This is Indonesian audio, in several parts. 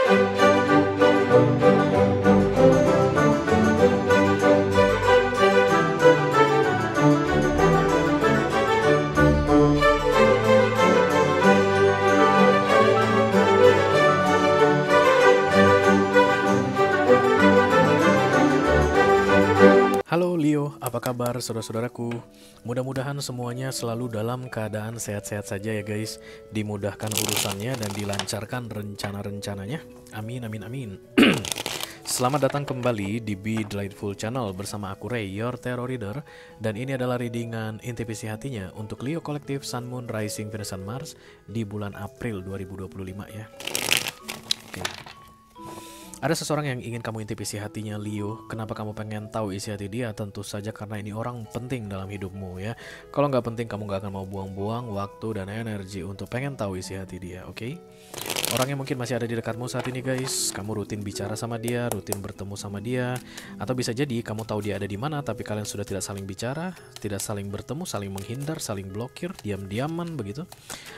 Halo Leo, apa kabar saudara-saudaraku? Mudah-mudahan semuanya selalu dalam keadaan sehat-sehat saja ya guys. Dimudahkan urusannya dan dilancarkan rencana-rencananya. Amin, amin, amin. Selamat datang kembali di Be Delightful Channel bersama aku Ray, your Tarot Reader. Dan ini adalah readingan intuisi hatinya untuk Leo Kolektif Sun Moon Rising Venus and Mars di bulan April 2025 ya. Oke. Ada seseorang yang ingin kamu intuisi hatinya Leo. Kenapa kamu pengen tahu isi hati dia? Tentu saja karena ini orang penting dalam hidupmu ya. Kalau nggak penting kamu nggak akan mau buang-buang waktu dan energi untuk pengen tahu isi hati dia, oke? Orangnya mungkin masih ada di dekatmu saat ini guys. Kamu rutin bicara sama dia, rutin bertemu sama dia. Atau bisa jadi kamu tahu dia ada di mana tapi kalian sudah tidak saling bicara, tidak saling bertemu, saling menghindar, saling blokir, diam-diaman begitu.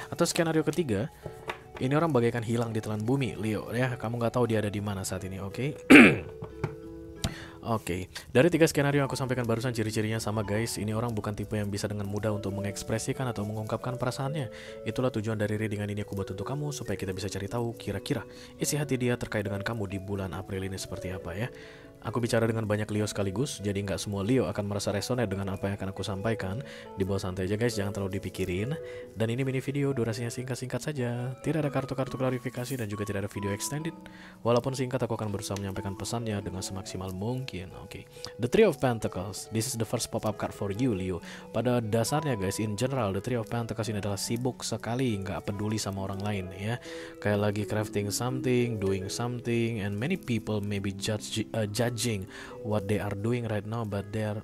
Atau skenario ketiga, ini orang bagaikan hilang di telan bumi, Leo ya. Kamu nggak tahu dia ada di mana saat ini, oke? Oke, dari 3 skenario yang aku sampaikan barusan ciri-cirinya sama guys. Ini orang bukan tipe yang bisa dengan mudah untuk mengekspresikan atau mengungkapkan perasaannya. Itulah tujuan dari readingan ini aku buat untuk kamu, supaya kita bisa cari tahu kira-kira isi hati dia terkait dengan kamu di bulan April ini seperti apa ya. Aku bicara dengan banyak Leo sekaligus, jadi nggak semua Leo akan merasa resonate dengan apa yang akan aku sampaikan. Dibawa santai aja guys, jangan terlalu dipikirin. Dan ini mini video, durasinya singkat-singkat saja. Tidak ada kartu-kartu klarifikasi dan juga tidak ada video extended. Walaupun singkat, aku akan berusaha menyampaikan pesannya dengan semaksimal mungkin. Oke. The Three of Pentacles. This is the first pop-up card for you, Leo. Pada dasarnya guys, in general, The Three of Pentacles ini adalah sibuk sekali, nggak peduli sama orang lain ya. Kayak lagi crafting something, doing something, and many people maybe judging what they are doing right now, but they're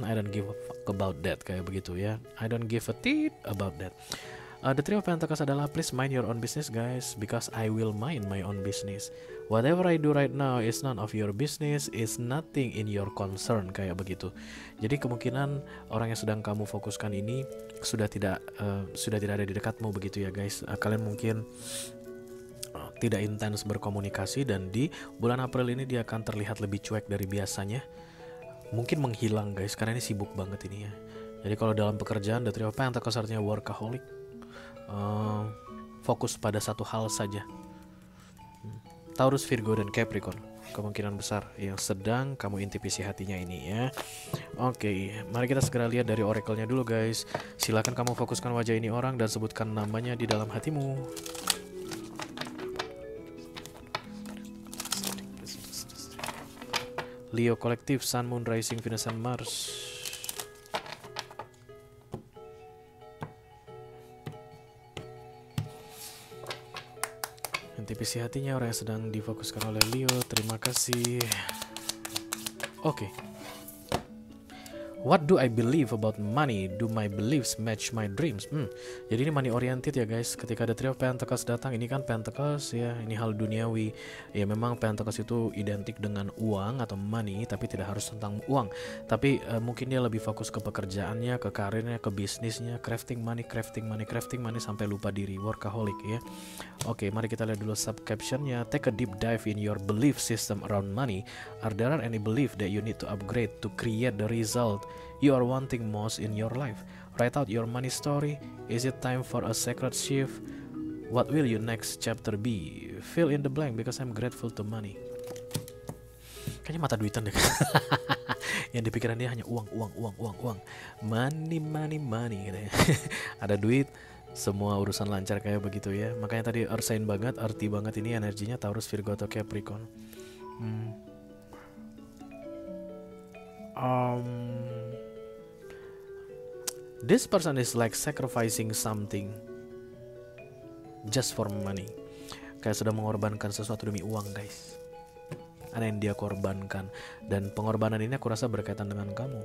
I don't give a fuck about that, kayak begitu ya. I don't give a tit about that. The Three of Pentacles adalah please mind your own business guys, because I will mind my own business. Whatever I do right now is none of your business, is nothing in your concern, kayak begitu. Jadi kemungkinan orang yang sedang kamu fokuskan ini sudah tidak ada di dekatmu begitu ya guys. Kalian mungkin tidak intens berkomunikasi, dan di bulan April ini dia akan terlihat lebih cuek dari biasanya. Mungkin menghilang guys, karena ini sibuk banget ini ya. Jadi kalau dalam pekerjaan, The Three of Pentacles artinya workaholic, fokus pada satu hal saja. Taurus, Virgo, dan Capricorn kemungkinan besar yang sedang kamu intuisi hatinya ini ya. Oke, mari kita segera lihat dari oracle-nya dulu guys. Silakan kamu fokuskan wajah ini orang dan sebutkan namanya di dalam hatimu. Leo Kolektif Sun Moon Rising Venus and Mars. Intuisi hatinya orang yang sedang difokuskan oleh Leo. Terima kasih. Oke. What do I believe about money? Do my beliefs match my dreams? Jadi ini money oriented ya guys. Ketika ada Three of Pentacles datang, ini kan Pentacles ya, ini hal duniawi. Ya memang Pentacles itu identik dengan uang atau money, tapi tidak harus tentang uang. Tapi mungkin dia lebih fokus ke pekerjaannya, ke karirnya, ke bisnisnya, crafting money sampai lupa diri, workaholic ya. Oke, mari kita lihat dulu sub captionnya. Take a deep dive in your belief system around money. Are there any belief that you need to upgrade to create the result you are wanting most in your life? Write out your money story. Is it time for a sacred shift? What will your next chapter be? Fill in the blank because I'm grateful to money. Kayaknya mata duitan deh. Yang dipikiran dia hanya uang. Money gitu ya. Ada duit, semua urusan lancar kayak begitu ya. Makanya tadi earth sign banget, arti banget ini energinya Taurus, Virgo, atau Capricorn. This person is like sacrificing something just for money. Kayak sudah mengorbankan sesuatu demi uang guys. Ada yang dia korbankan, dan pengorbanan ini aku rasa berkaitan dengan kamu.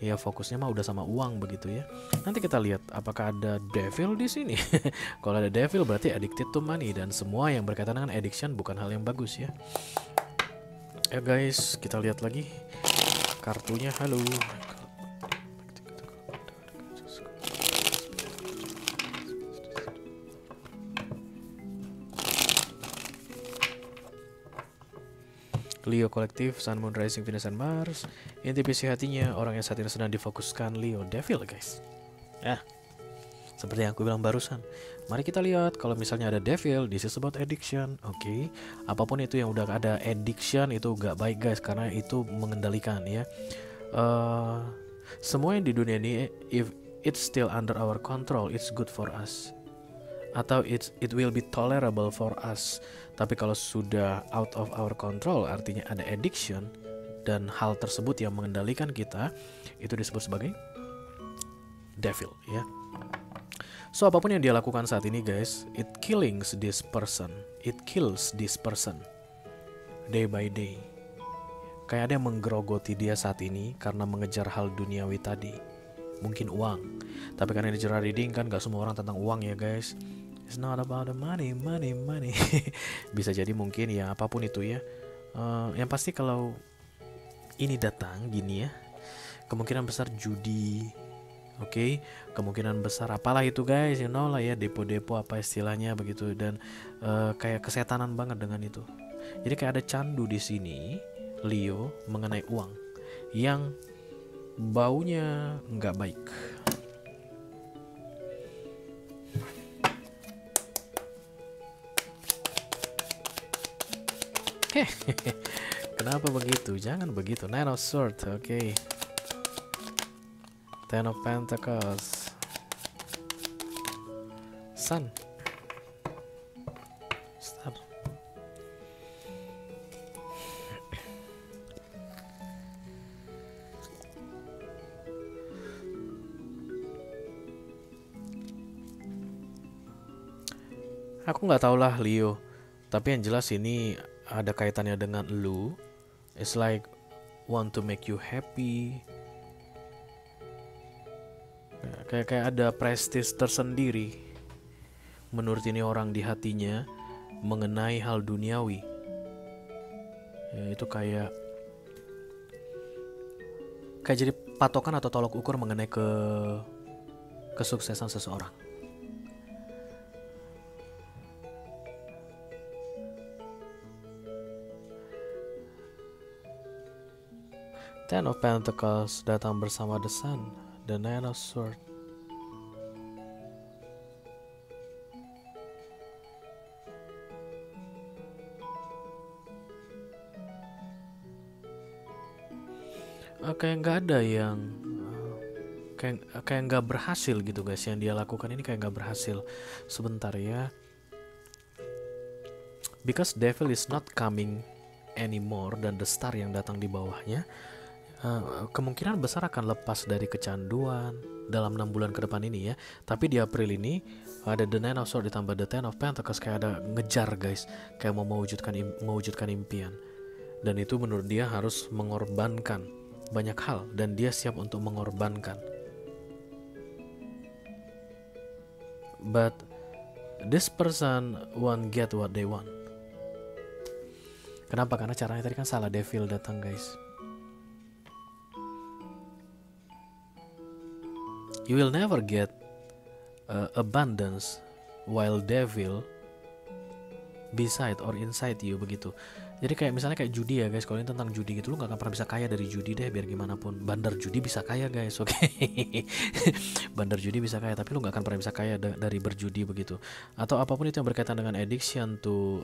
Ya fokusnya mah udah sama uang begitu ya. Nanti kita lihat apakah ada devil di sini. Kalau ada devil berarti addicted to money, dan semua yang berkaitan dengan addiction bukan hal yang bagus ya. Ya guys, kita lihat lagi kartunya. Halo. Leo kolektif, Sun, Moon, Rising, Venus, and Mars. Inti visi hatinya, orang yang saat ini sedang difokuskan Leo Devil guys. Seperti yang aku bilang barusan. Mari kita lihat kalau misalnya ada devil, this is about addiction, oke. Apapun itu yang udah ada addiction itu gak baik guys, karena itu mengendalikan ya. Semua yang di dunia ini, if it's still under our control, it's good for us. Atau it will be tolerable for us. Tapi kalau sudah out of our control, artinya ada addiction dan hal tersebut yang mengendalikan kita, itu disebut sebagai devil ya. So apapun yang dia lakukan saat ini guys, it kills this person day by day. Kayak ada yang menggerogoti dia saat ini karena mengejar hal duniawi tadi. Mungkin uang. Tapi karena ini general reading kan gak semua orang tentang uang ya guys. It's not about the money. Bisa jadi mungkin ya apapun itu ya. Yang pasti kalau ini datang gini ya, kemungkinan besar judi. Oke, kemungkinan besar apalah itu guys, you know lah ya, depo-depo apa istilahnya begitu, dan kayak kesetanan banget dengan itu. Jadi kayak ada candu di sini, Leo, mengenai uang yang baunya nggak baik. Kenapa begitu? Jangan begitu. Nine of Swords, oke. Ten of Pentacles, Sun, stop. Aku nggak tahu lah Leo, tapi yang jelas ini ada kaitannya dengan lu. It's like want to make you happy. Kayak ada prestis tersendiri menurut ini orang di hatinya mengenai hal duniawi ya, itu kayak jadi patokan atau tolok ukur mengenai kesuksesan seseorang. Ten of Pentacles datang bersama the Sun, the Nine of Swords. Kayak nggak ada yang kayak nggak berhasil gitu guys, yang dia lakukan ini kayak nggak berhasil. Sebentar ya, because devil is not coming anymore dan the star yang datang di bawahnya kemungkinan besar akan lepas dari kecanduan dalam 6 bulan ke depan ini ya. Tapi di April ini ada the Nine of Swords ditambah the Ten of Pentacles, kayak ada ngejar guys, kayak mau mewujudkan impian, dan itu menurut dia harus mengorbankan banyak hal dan dia siap untuk mengorbankan. But this person won't get what they want. Kenapa? Karena caranya tadi kan salah, devil datang guys. You will never get abundance while devil beside or inside you begitu. Jadi kayak misalnya kayak judi ya guys, kalau ini tentang judi gitu, lu gak akan pernah bisa kaya dari judi deh, biar gimana pun. Bandar judi bisa kaya guys, oke? Bandar judi bisa kaya, tapi lu gak akan pernah bisa kaya dari berjudi begitu. Atau apapun itu yang berkaitan dengan addiction to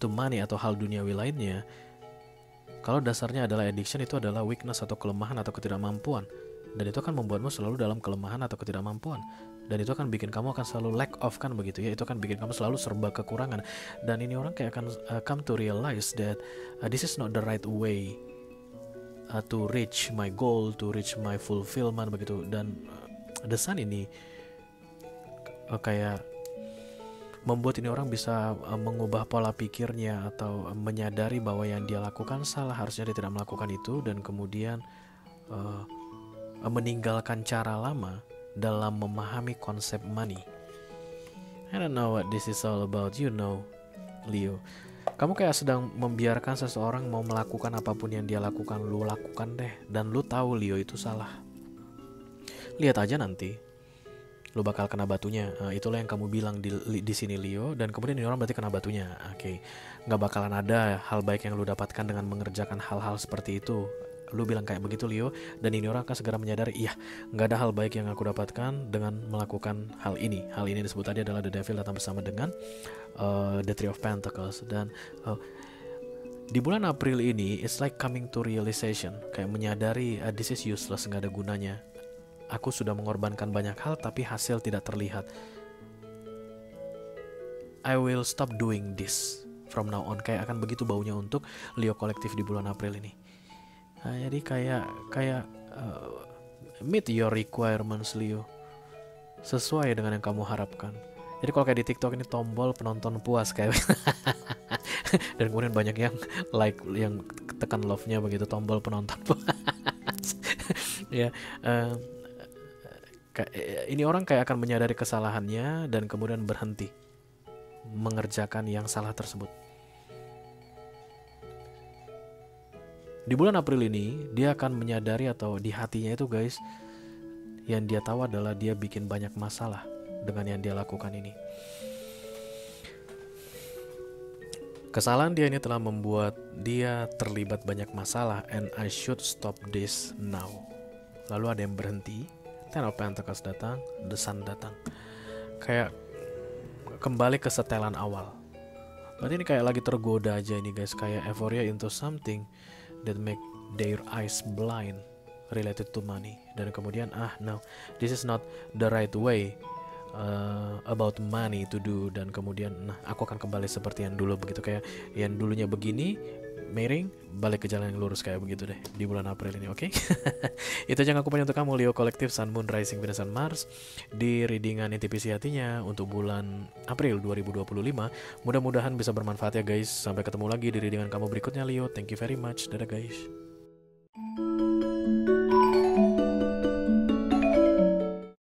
money atau hal duniawi lainnya. Kalau dasarnya adalah addiction, itu adalah weakness atau kelemahan atau ketidakmampuan. Dan itu akan membuatmu selalu dalam kelemahan atau ketidakmampuan. Dan itu akan bikin kamu akan selalu lack of kan begitu ya. Itu akan bikin kamu selalu serba kekurangan. Dan ini orang kayak akan come to realize that this is not the right way to reach my goal, to reach my fulfillment begitu. Dan the Sun ini kayak membuat ini orang bisa mengubah pola pikirnya atau menyadari bahwa yang dia lakukan salah, harusnya dia tidak melakukan itu, dan kemudian meninggalkan cara lama dalam memahami konsep money. I don't know what this is all about, you know, Leo. Kamu kayak sedang membiarkan seseorang mau melakukan apapun yang dia lakukan, lu lakukan deh. Dan lu tahu Leo itu salah. Lihat aja nanti. lu bakal kena batunya. Itulah yang kamu bilang di sini Leo, dan kemudian ini orang berarti kena batunya. Oke, nggak bakalan ada hal baik yang lu dapatkan dengan mengerjakan hal-hal seperti itu. Lu bilang kayak begitu Leo, dan ini orang akan segera menyadari, iya, nggak ada hal baik yang aku dapatkan dengan melakukan hal ini. Hal ini disebut tadi adalah the devil datang bersama dengan the Three of Pentacles. Dan di bulan April ini, it's like coming to realization, kayak menyadari this is useless, nggak ada gunanya. Aku sudah mengorbankan banyak hal, tapi hasil tidak terlihat. I will stop doing this from now on. Kayak akan begitu baunya untuk Leo kolektif di bulan April ini. Nah, jadi kayak meet your requirements Leo, sesuai dengan yang kamu harapkan. Jadi kalau kayak di TikTok ini tombol penonton puas kayak dan kemudian banyak yang like, yang tekan love-nya begitu, tombol penonton puas. Ya, ini orang kayak akan menyadari kesalahannya dan kemudian berhenti mengerjakan yang salah tersebut. Di bulan April ini dia akan menyadari, atau di hatinya itu guys, yang dia tahu adalah dia bikin banyak masalah dengan yang dia lakukan ini. Kesalahan dia ini telah membuat dia terlibat banyak masalah, and I should stop this now. Lalu ada yang berhenti, Ten of Pentacles datang, The Sun datang. Kayak kembali ke setelan awal. Berarti ini kayak lagi tergoda aja ini guys, kayak euphoria into something that make their eyes blind related to money. Dan kemudian no, this is not the right way about money to do. Dan kemudian aku akan kembali seperti yang dulu, begitu, kayak yang dulunya begini, miring, balik ke jalan yang lurus kayak begitu deh di bulan April ini. Oke. Itu aja yang aku punya untuk kamu Leo kolektif Sun, Moon, Rising, Venus, dan Mars di readingan intuisi hatinya untuk bulan April 2025. Mudah-mudahan bisa bermanfaat ya guys. Sampai ketemu lagi di readingan kamu berikutnya Leo. Thank you very much. Dadah guys.